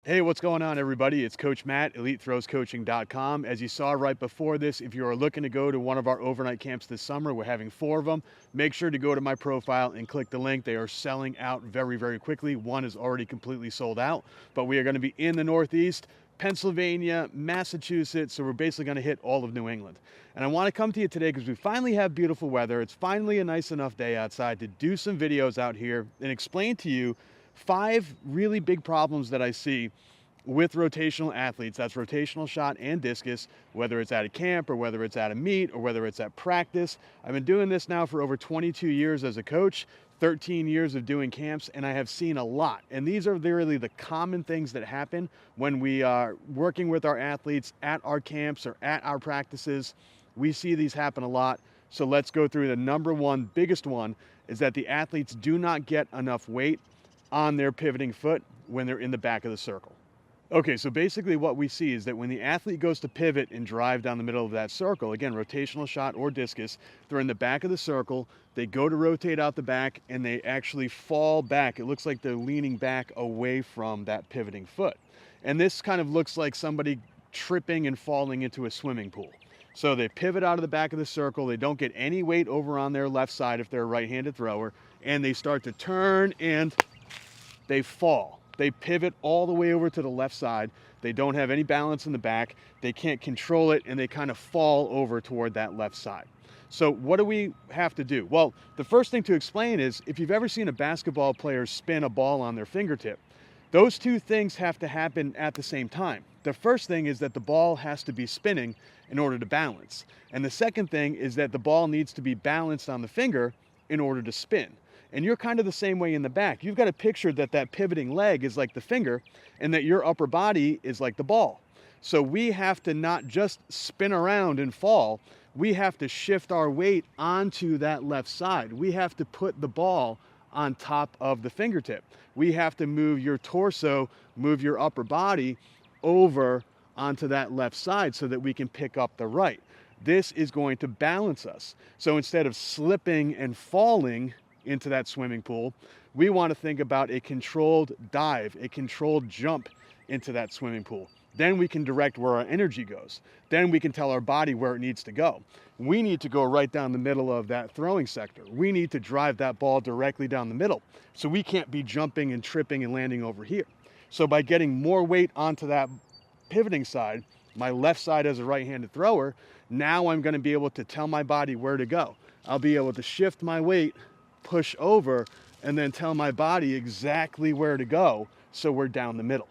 Hey, what's going on, everybody? It's Coach Matt, EliteThrowsCoaching.com. As you saw right before this, if you are looking to go to one of our overnight camps this summer, we're having 4 of them. Make sure to go to my profile and click the link. They are selling out very, very quickly. One is already completely sold out, but we are going to be in the Northeast, Pennsylvania, Massachusetts, so we're basically going to hit all of New England. And I want to come to you today because we finally have beautiful weather. It's finally a nice enough day outside to do some videos out here and explain to you 5 really big problems that I see with rotational athletes. That's rotational shot and discus, whether it's at a camp or whether it's at a meet or whether it's at practice. I've been doing this now for over 22 years as a coach, 13 years of doing camps, and I have seen a lot. And these are really the common things that happen when we are working with our athletes at our camps or at our practices. We see these happen a lot. So let's go through the number one, biggest one, is that the athletes do not get enough weight on their pivoting foot when they're in the back of the circle. Okay, so basically what we see is that when the athlete goes to pivot and drive down the middle of that circle, again, rotational shot or discus, they're in the back of the circle, they go to rotate out the back, and they actually fall back. It looks like they're leaning back away from that pivoting foot. And this kind of looks like somebody tripping and falling into a swimming pool. So they pivot out of the back of the circle, they don't get any weight over on their left side if they're a right-handed thrower, and they start to turn and they fall. They pivot all the way over to the left side. They don't have any balance in the back. They can't control it, and they kind of fall over toward that left side. So what do we have to do? Well, the first thing to explain is if you've ever seen a basketball player spin a ball on their fingertip, those two things have to happen at the same time. The first thing is that the ball has to be spinning in order to balance. And the second thing is that the ball needs to be balanced on the finger in order to spin. And you're kind of the same way in the back. You've got to picture that that pivoting leg is like the finger and that your upper body is like the ball. So we have to not just spin around and fall. We have to shift our weight onto that left side. We have to put the ball on top of the fingertip. We have to move your torso, move your upper body over onto that left side so that we can pick up the right. This is going to balance us. So instead of slipping and falling into that swimming pool, we want to think about a controlled dive, a controlled jump into that swimming pool. Then we can direct where our energy goes. Then we can tell our body where it needs to go. We need to go right down the middle of that throwing sector. We need to drive that ball directly down the middle. So we can't be jumping and tripping and landing over here. So by getting more weight onto that pivoting side, my left side as a right-handed thrower, now I'm going to be able to tell my body where to go. I'll be able to shift my weight, push over, and then tell my body exactly where to go so we're down the middle.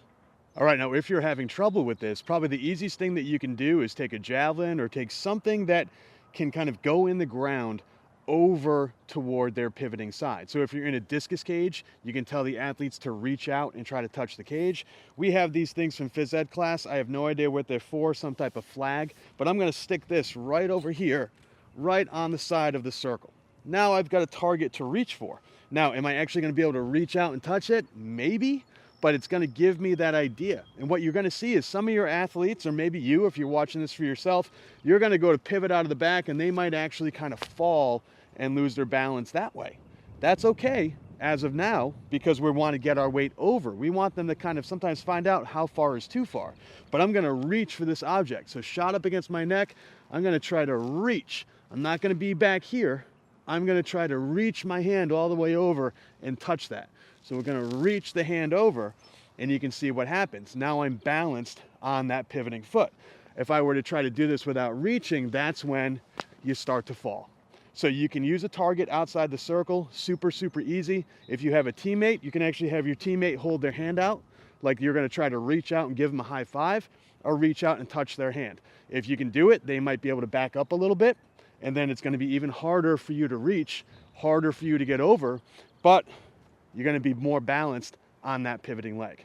All right, now if you're having trouble with this, probably the easiest thing that you can do is take a javelin or take something that can kind of go in the ground over toward their pivoting side. So if you're in a discus cage, you can tell the athletes to reach out and try to touch the cage. We have these things from phys ed class. I have no idea what they're for, some type of flag, but I'm going to stick this right over here, right on the side of the circle. Now I've got a target to reach for. Now, am I actually going to be able to reach out and touch it? Maybe, but it's going to give me that idea. And what you're going to see is some of your athletes, or maybe you, if you're watching this for yourself, you're going to go to pivot out of the back and they might actually kind of fall and lose their balance that way. That's okay as of now because we want to get our weight over. We want them to kind of sometimes find out how far is too far. But I'm going to reach for this object. So shot up against my neck, I'm going to try to reach. I'm not going to be back here. I'm going to try to reach my hand all the way over and touch that. So we're going to reach the hand over and you can see what happens. Now I'm balanced on that pivoting foot. If I were to try to do this without reaching, that's when you start to fall. So you can use a target outside the circle, super, super easy. If you have a teammate, you can actually have your teammate hold their hand out, like you're going to try to reach out and give them a high five, or reach out and touch their hand. If you can do it, they might be able to back up a little bit, and then it's going to be even harder for you to reach, harder for you to get over, but you're going to be more balanced on that pivoting leg.